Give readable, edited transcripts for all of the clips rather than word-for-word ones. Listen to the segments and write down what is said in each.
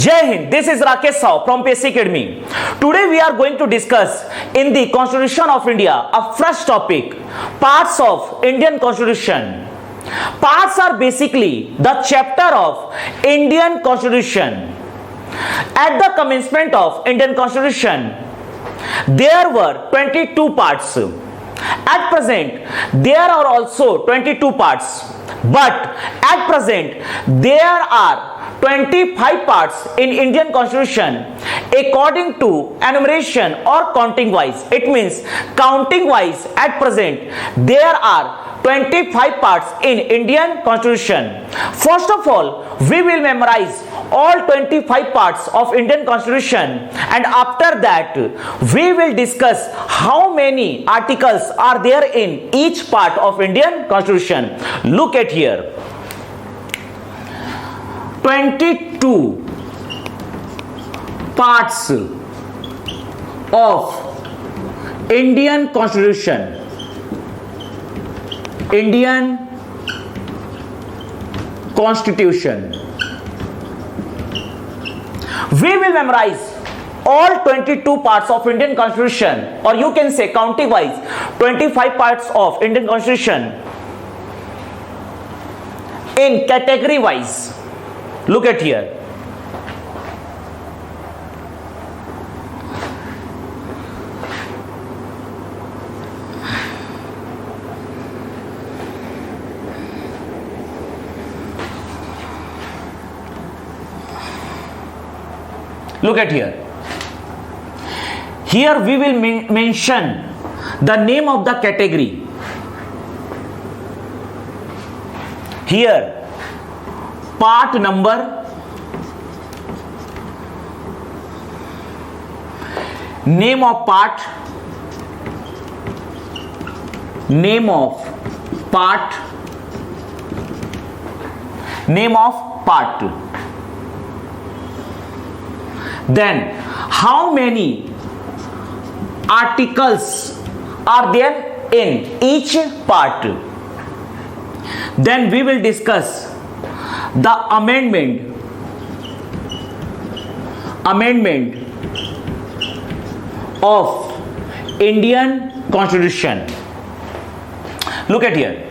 Jai Hind, this is Rakesh Sahu from PSC Academy. Today we are going to discuss in the Constitution of India a fresh topic, parts of Indian Constitution. Parts are basically the chapter of Indian Constitution. At the commencement of Indian Constitution, there were 22 parts. At present, there are also 22 parts. But at present, there are 25 parts in Indian Constitution according to enumeration or counting wise. It means counting wise at present there are 25 parts in Indian Constitution. First of all, we will memorize all 25 parts of Indian Constitution, and after that we will discuss how many articles are there in each part of Indian Constitution. Look at here. 22 parts of Indian Constitution. Indian Constitution. We will memorize all 22 parts of Indian Constitution, or you can say counting wise 25 parts of Indian Constitution in category wise. Look at here. Look at here. Here we will mention the name of the category. Here part number, name of part, name of part, name of part. Then how many articles are there in each part? Then we will discuss the amendment of Indian Constitution. Look at here.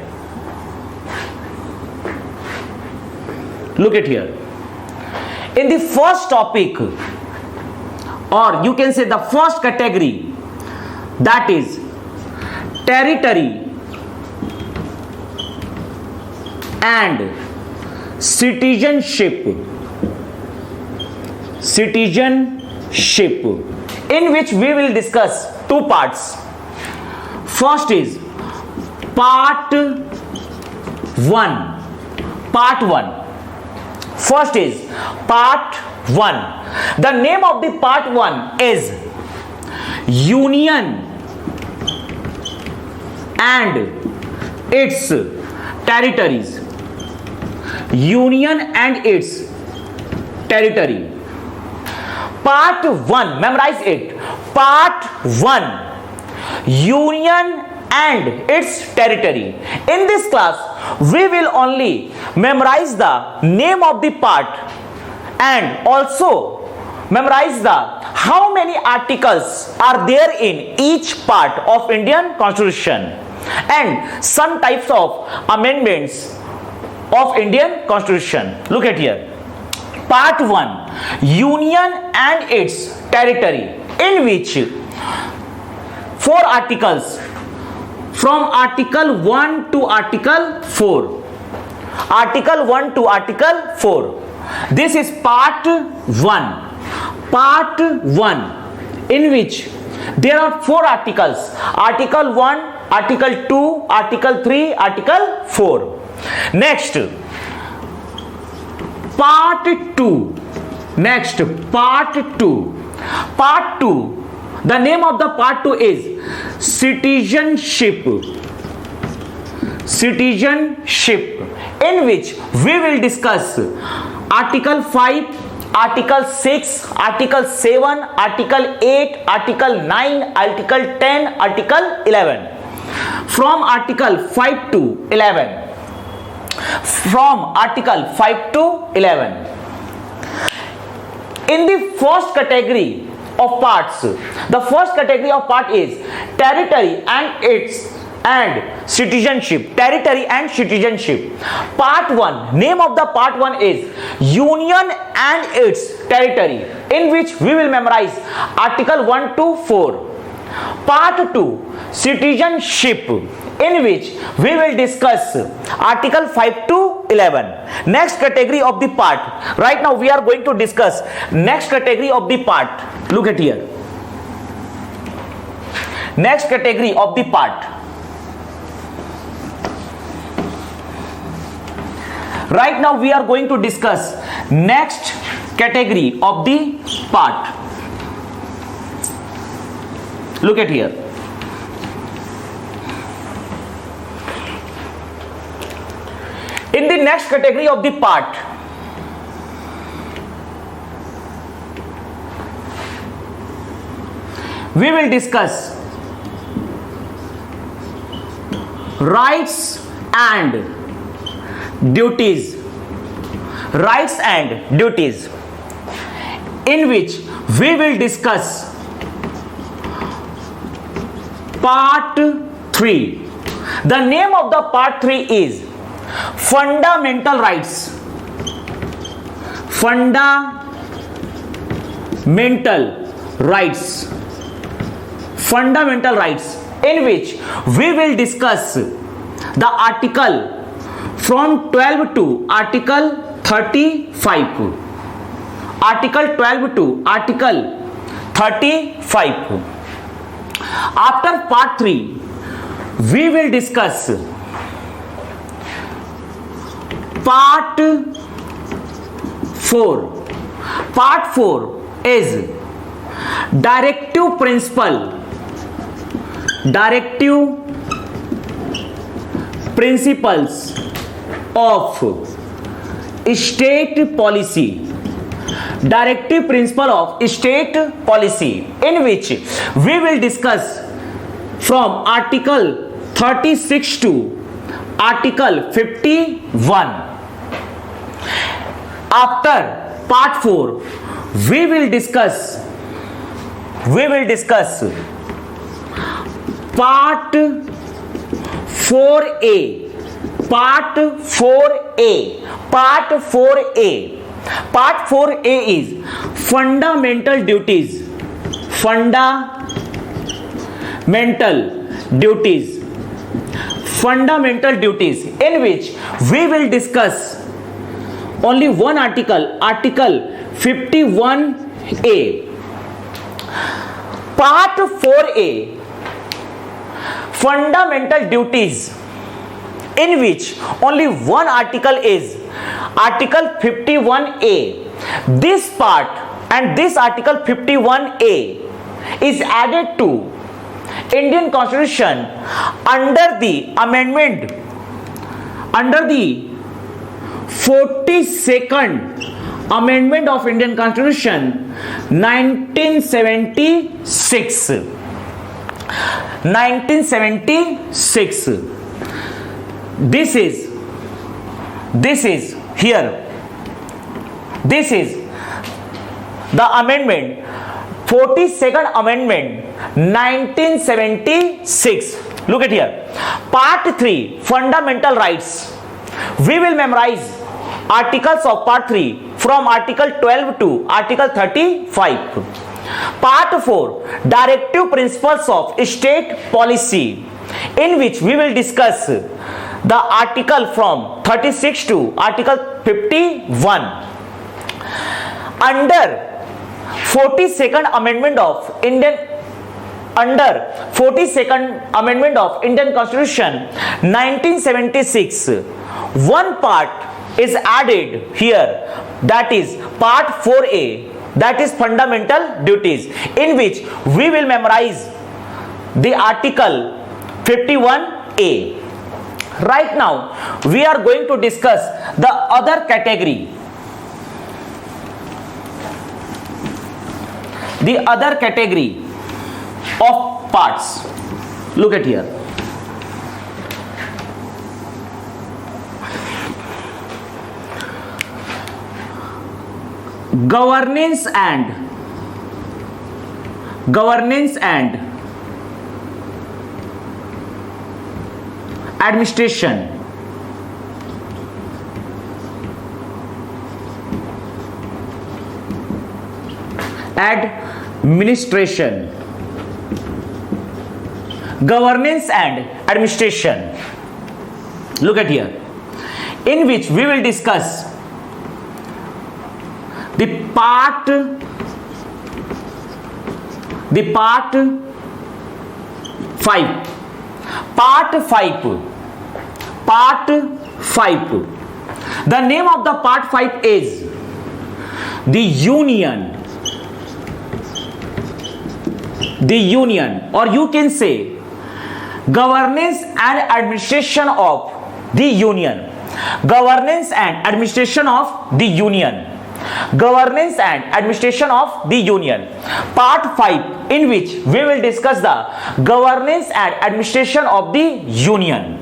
Look at here. In the first topic, or you can say the first category, that is territory and citizenship, in which we will discuss two parts. First is part 1. First is part 1. The name of the part 1 is Union and its territories. Union and its territory. Part 1, memorize it. Part 1, Union and its territory. In this class, we will only memorize the name of the part and also memorize the how many articles are there in each part of Indian Constitution and some types of amendments of Indian Constitution. Look at here. Part 1, Union and its territory, in which 4 articles from Article 1 to Article 4. Article 1 to Article 4. This is part 1. Part 1, in which there are 4 articles. Article 1, Article 2, Article 3, Article 4. Next, part 2. Next, part 2. Part 2. The name of the part 2 is citizenship. Citizenship, in which we will discuss Article 5, Article 6, Article 7, Article 8, Article 9, Article 10, Article 11. From Article 5 to 11. From Article 5 to 11. In the first category of parts, the first category of part is territory and its and citizenship. Territory and citizenship. Part 1, name of the part 1 is union and its territory, in which we will memorize article 1 to 4. Part 2, citizenship, in which we will discuss article 5 to 11. Next category of the part, right now we are going to discuss next category of the part. Look at here, next category of the part. Right now we are going to discuss next category of the part. Look at here. In the next category of the part, we will discuss rights and duties. Rights and duties, in which we will discuss part 3. The name of the part 3 is fundamental rights. Fundamental rights. Fundamental rights, in which we will discuss the article from 12 to article 35. Article 12 to article 35. After part 3, we will discuss part 4. Part 4 is directive principles of state policy. Directive principle of state policy, in which we will discuss from article 36 to article 51. After part 4, we will discuss part 4A. Part 4A. Part 4A is fundamental duties. Fundamental duties, in which we will discuss only one article, article 51A. Part 4A, fundamental duties, in which only one article is article 51A. This part and this article 51A is added to Indian Constitution under the amendment, under the 42nd Amendment of Indian Constitution 1976. 1976. This is here. This is the amendment, 42nd Amendment 1976. Look at here. Part 3, fundamental rights. We will memorize articles of part 3 from article 12 to article 35. Part 4, directive principles of state policy, in which we will discuss the article from 36 to article 51. Under 42nd Amendment of Indian Constitution 1976, one part is added here, that is part 4A, that is fundamental duties, in which we will memorize the article 51A. Right now we are going to discuss the other category. The other category of parts. Look at here. governance and administration. Governance and administration. Look at here, in which we will discuss the part 5. The name of the part 5 is the union, or you can say governance and administration of the union. Governance and administration of the union. Part 5, in which we will discuss the governance and administration of the union,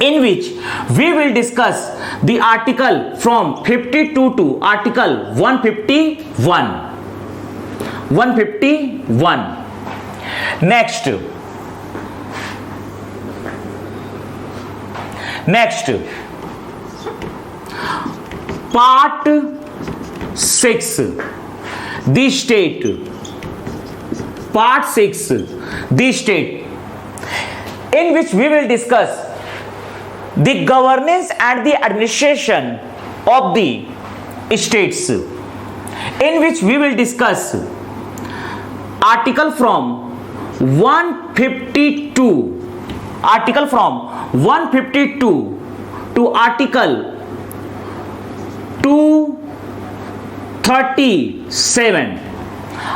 in which we will discuss the article from 52 to article 151. Next, part 6, the state. Part 6, the state, in which we will discuss the governance and the administration of the states, in which we will discuss article from 152 to article 237.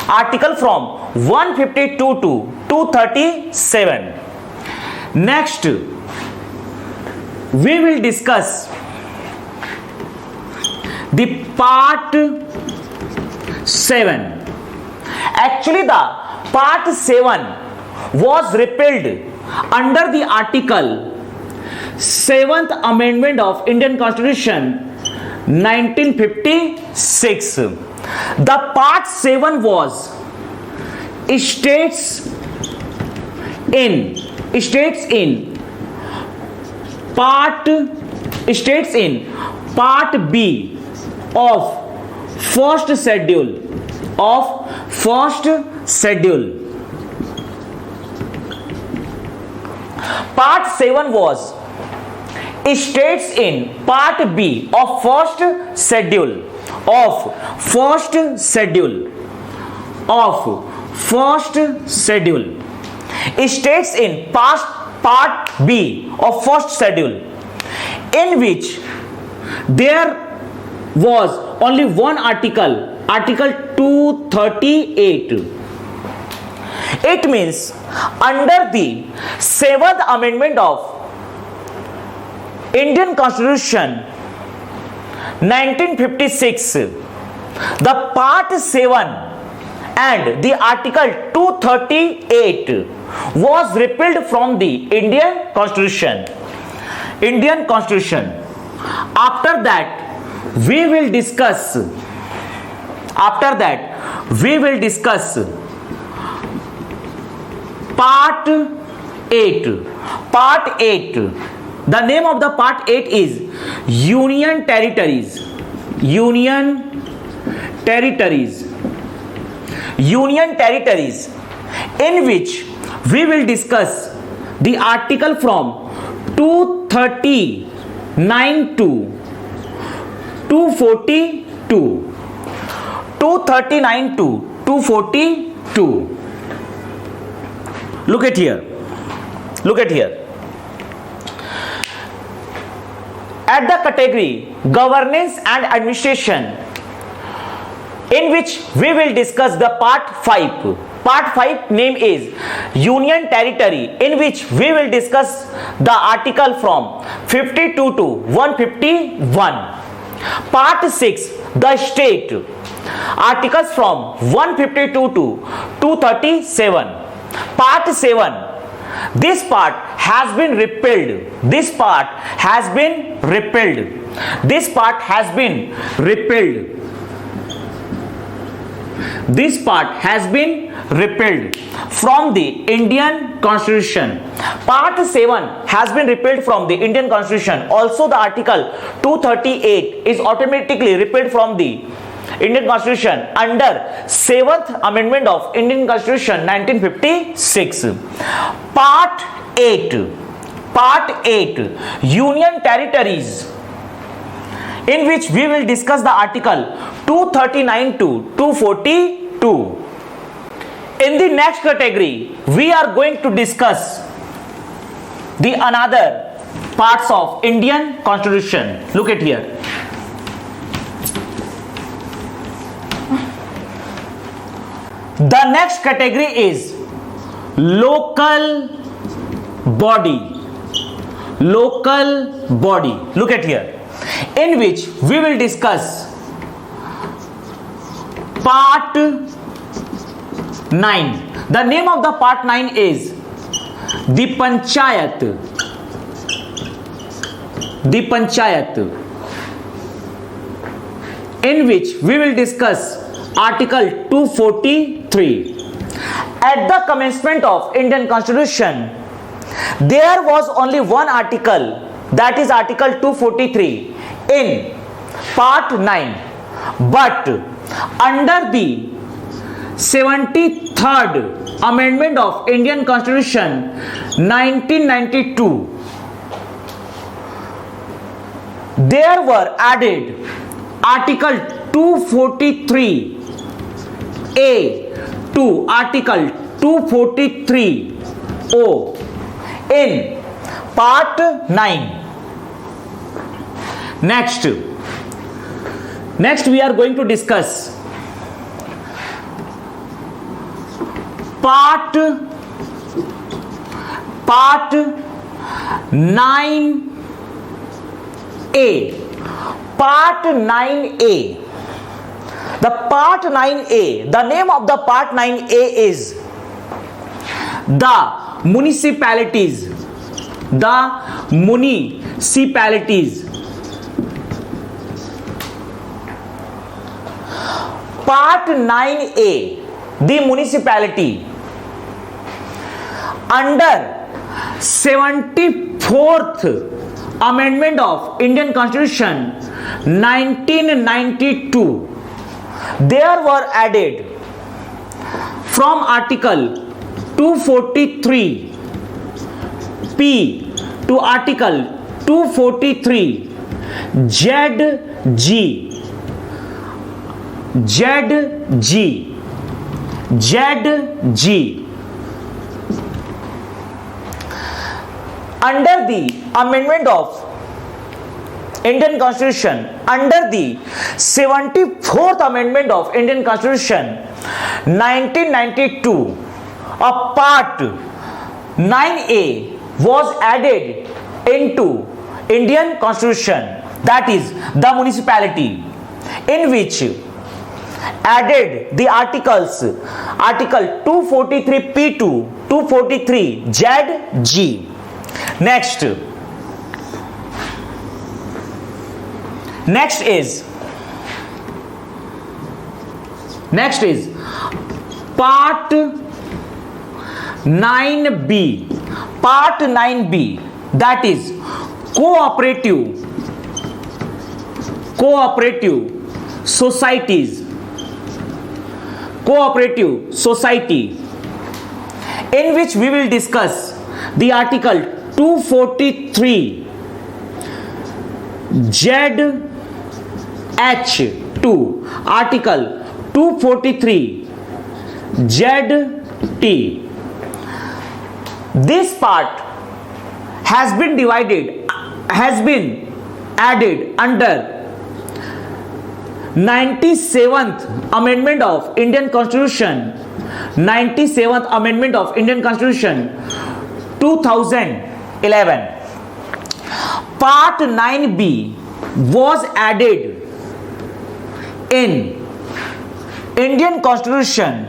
Article from 152 to 237. Next, we will discuss the part 7. Actually, the part 7 was repealed under the article 7th Amendment of Indian Constitution 1956. The part 7 was states in part B of first schedule. Part 7 was states in part B of first schedule. States in part B of first schedule, in which there was only one article, Article 238. It means under the 7th Amendment of Indian Constitution 1956, the part 7 and the article 238 was repealed from the Indian Constitution. After that we will discuss part 8. The name of the part 8 is Union Territories, in which we will discuss the article from 239 to 242. 239 to 242. Look at here. At the category governance and administration, in which we will discuss the part 5. Part 5 name is Union Territory, in which we will discuss the article from 52 to 151. Part 6, the state, articles from 152 to 237. Part 7, this part has been repealed. This part has been repealed from the Indian Constitution. Part 7 has been repealed from the Indian Constitution. Also, the Article 238 is automatically repealed from the Indian Constitution under 7th Amendment of Indian Constitution 1956. Part 8 Union Territories, in which we will discuss the Article 239 to 242. In the next category, we are going to discuss the another parts of Indian Constitution. Look at here. The next category is local body. Local body. Look at here, in which we will discuss part 9. The name of the part 9 is the Panchayat. The Panchayat, in which we will discuss Article 243. At the commencement of Indian Constitution, there was only one article, that is Article 243 in part 9. But under the 73rd Amendment of Indian Constitution 1992, there were added Article 243A to Article 243O in part 9. Next we are going to discuss part 9A. Part 9A. The part 9A, the name of the part 9A is the municipalities. The municipalities. Part 9A, the municipality, under 74th Amendment of Indian Constitution 1992, there were added from Article 243P to Article 243ZG. Under the amendment of Indian Constitution, under the 74th Amendment of Indian Constitution 1992, a part 9A was added into Indian Constitution, that is the municipality, in which added the articles Article 243P to 243ZG. Next is part 9B. Part 9B, that is cooperative societies. Cooperative society, in which we will discuss the Article 243ZH to Article 243ZT. This part has been added under 97th Amendment of Indian Constitution, 97th Amendment of Indian Constitution 2011. Part 9B was added in Indian Constitution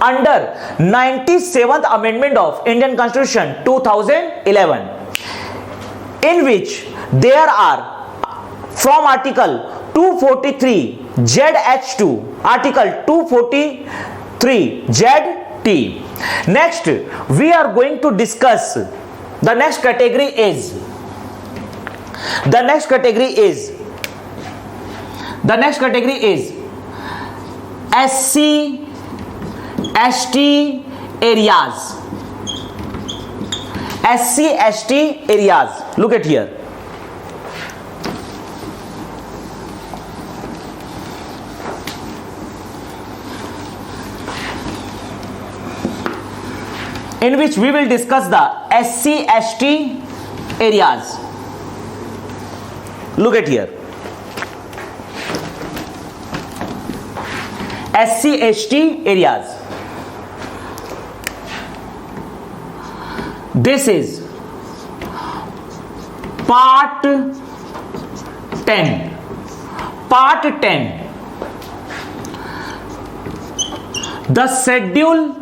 under 97th Amendment of Indian Constitution 2011, in which there are from Article 243 ZH2 Article 243 ZT. Next, we are going to discuss the next category is SC ST areas. SC ST areas. Look at here. In which we will discuss the SC ST areas. Look at here. SC ST areas. This is part 10. Part 10. The schedules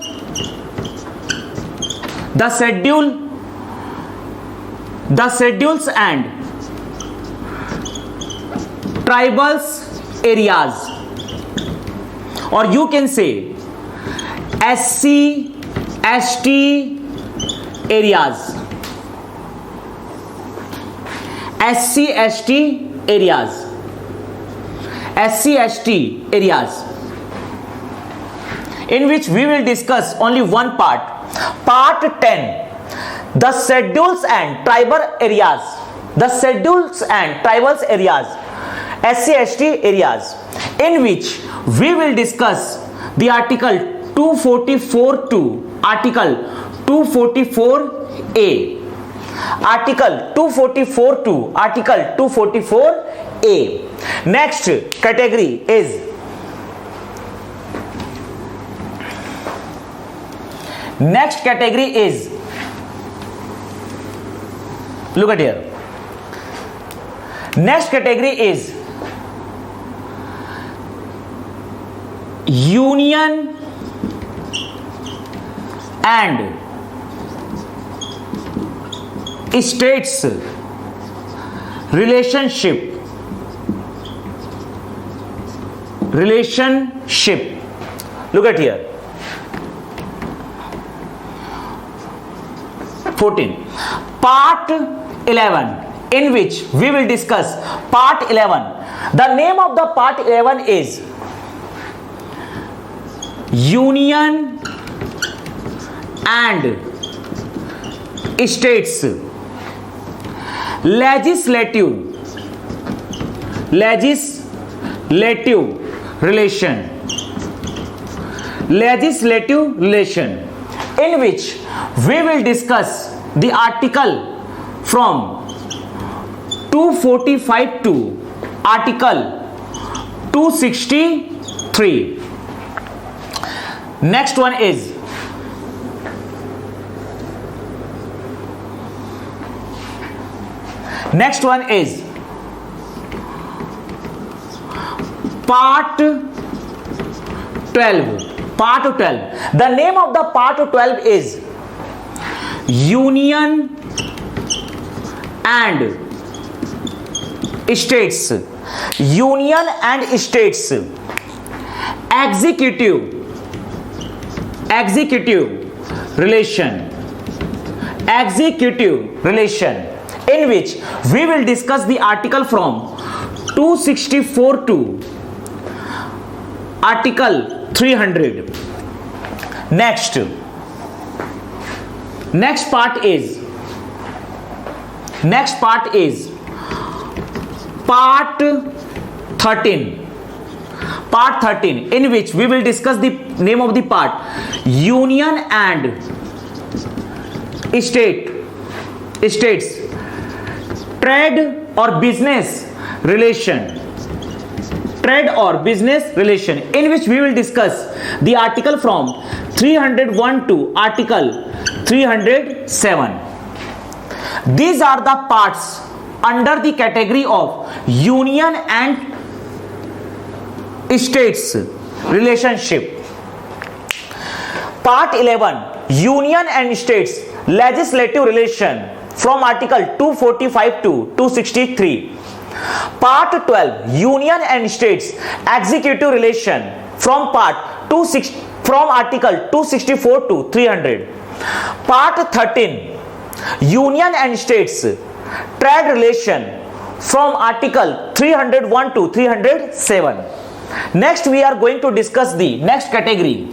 and tribals areas, or you can say SC ST areas. SC ST areas. SC ST areas, in which we will discuss only one part. Part 10. The schedules and tribal areas. The schedules and tribal areas. SC ST areas, in which we will discuss the Article 244 to Article 244A. Article 244 to Article 244A. Next category is look at here. Next category is union and states relationship. Look at here. 14. Part 11, in which we will discuss part 11. The name of the part 11 is union and states legislative relation, in which we will discuss the article from 245 to Article 263. Next one is Part 12. The name of the Part 12 is Union and States. Executive relation, in which we will discuss the article from 264 to Article 300. Next part is Part 13. In which we will discuss the name of the part union and states trade or business relation, in which we will discuss the article from 301 to Article 307. These are the parts under the category of union and states relationship. Part 11, union and states legislative relation, from Article 245 to 263. Part 12, union and states executive relation, from from article 264 to 300. Part 13, union and states trade relation, from article 301 to 307. Next we are going to discuss the next category.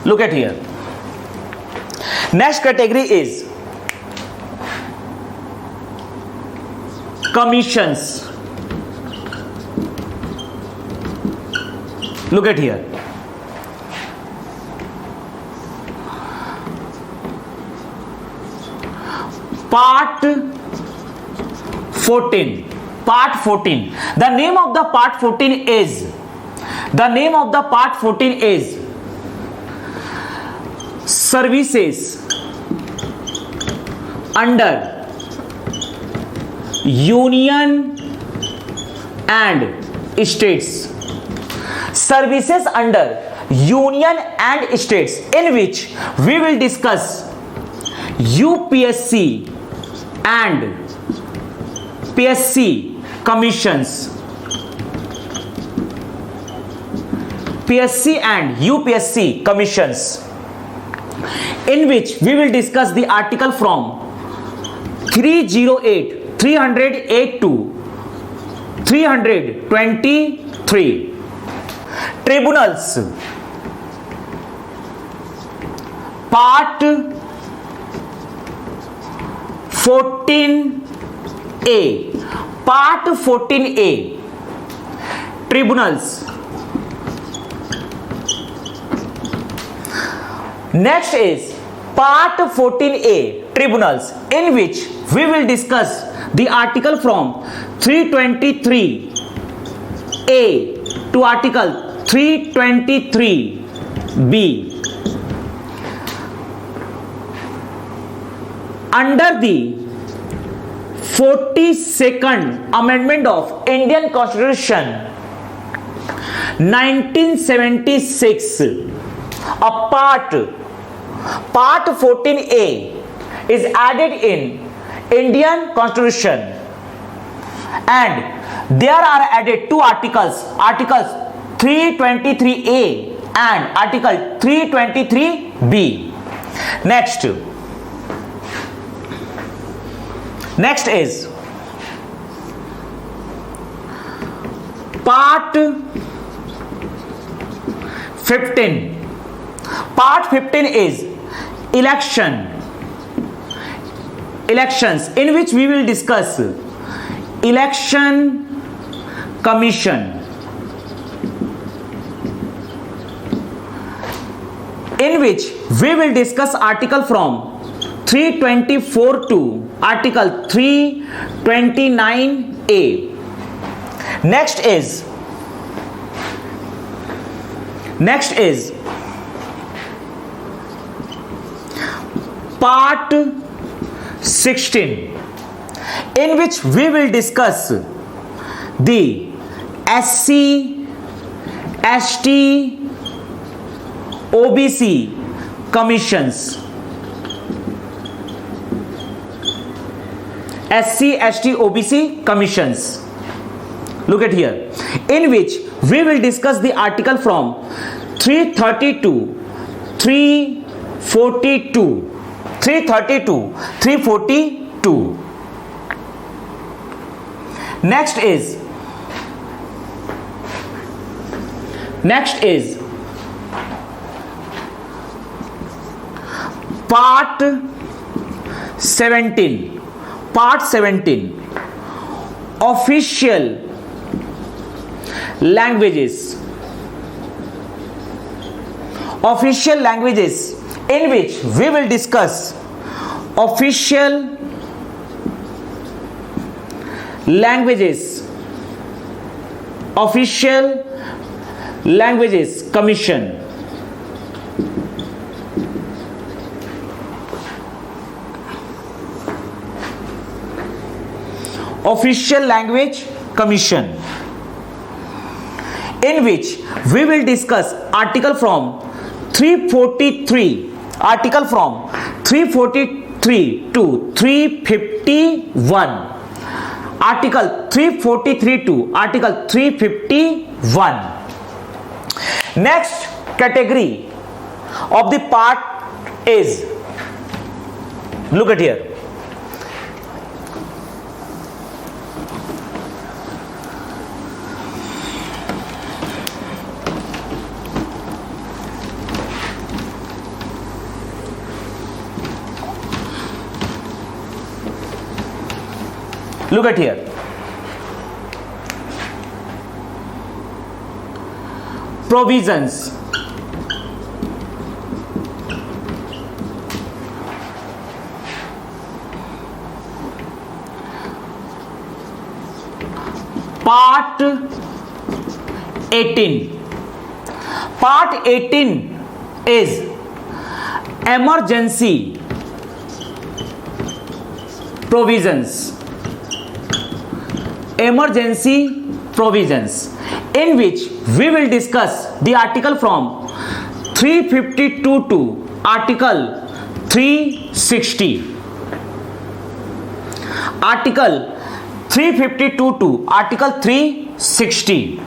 Look at here. Next category is commissions. Look at here. Part 14. Part 14. The name of the part 14 is services under union and states. Services under union and states, in which we will discuss UPSC and PSC commissions. PSC and UPSC commissions, in which we will discuss the article from 308 to 323. Tribunals. Part 14A. Part 14A. Tribunals. Next is Part 14A, Tribunals, in which we will discuss the article from 323A to article 323B. Under the 42nd Amendment of Indian Constitution 1976, a Part 14A is added in Indian Constitution, and there are added two articles, Articles 323A and Article 323B. Next is Part 15. Part 15 is elections, in which we will discuss election commission, in which we will discuss article from 324 to article 329A. Next is Part 16, in which we will discuss the SC, ST, OBC commissions. SC, ST, OBC commissions. Look at here, in which we will discuss the article from 330 to 342. Next is Part 17. Part 17, official languages. Official languages, in which we will discuss official languages commission. Official language commission, in which we will discuss article from 343 to 351. Article 343 to Article 351. Next category of the part is, look at here. Look at here. Provisions. Part 18. Part 18 is emergency provisions. Emergency provisions, in which we will discuss the article from 352 to Article 360. Article 352 to Article 360.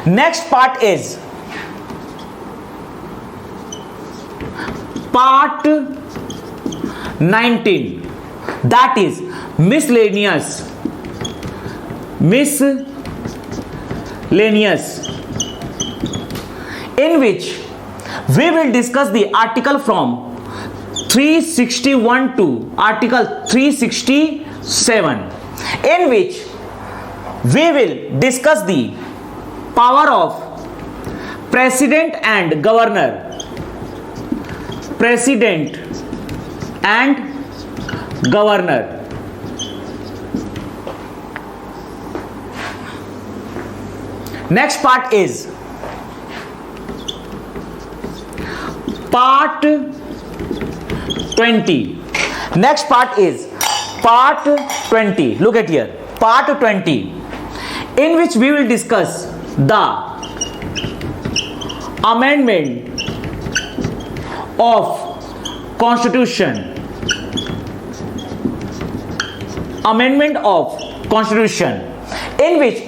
Next part is Part 19, that is miscellaneous, in which we will discuss the article from 361 to Article 367, in which we will discuss the power of President and Governor. President and Governor. Next part is Part 20. Next part is Part 20. Look at here. Part 20, in which we will discuss the amendment of Constitution. Amendment of Constitution, in which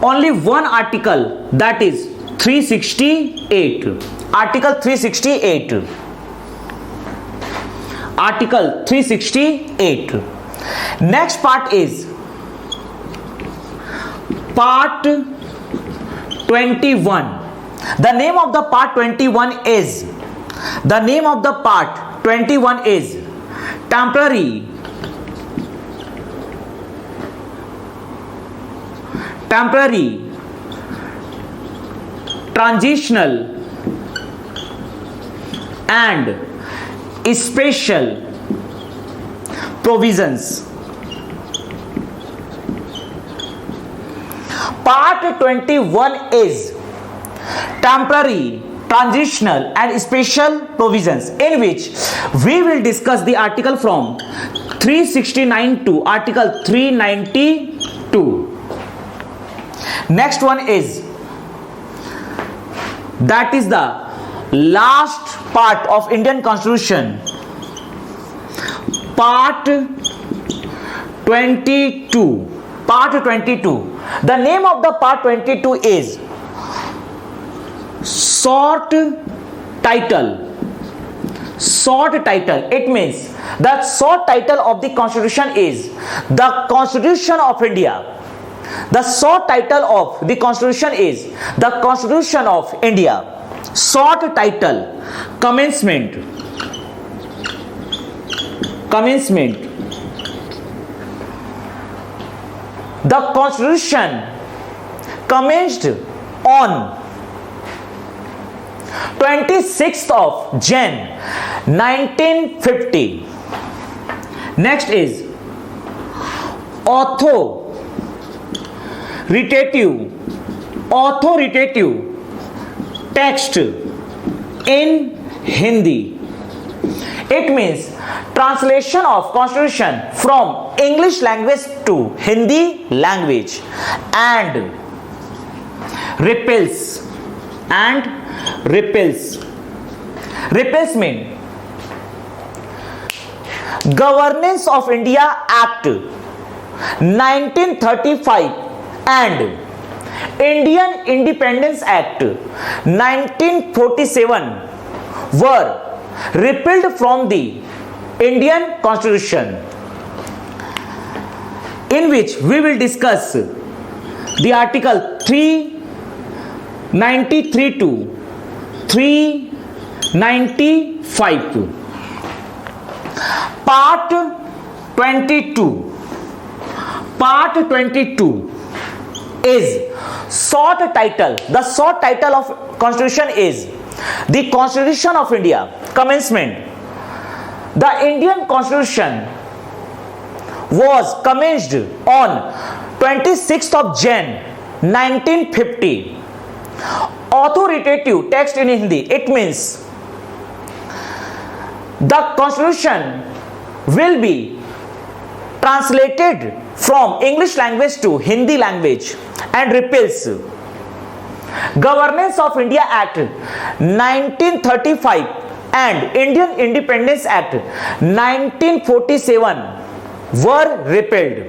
only one article, that is 368. Article 368. Article 368. Next part is Part 21. The name of the Part 21 is temporary transitional and special provisions. Part 21 is temporary, transitional and special provisions, in which we will discuss the article from 369 to Article 392. Next one is, that is the last part of Indian Constitution, Part 22. Part 22. The name of the Part 22 is short title. It means the short title of the Constitution is the Constitution of India. The short title of the Constitution is the Constitution of India. Short title. Commencement. The Constitution commenced on 26th of January 1950. Next is authoritative text in Hindi. It means translation of Constitution from English language to Hindi language and repels mean Governance of India Act 1935 and Indian Independence Act 1947 were repealed from the Indian Constitution, in which we will discuss the article 393 to 395. Part 22 is short title. The short title of Constitution is the Constitution of India. Commencement. The Indian Constitution was commenced on 26th of January 1950. Authoritative text in Hindi. It means the Constitution will be translated from English language to Hindi language and repeals Governance of India Act 1935 and Indian Independence Act 1947 were repealed.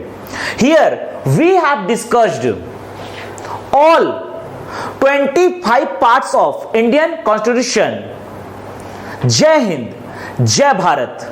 Here we have discussed all 25 parts of Indian Constitution. Jai Hind, Jai Bharat.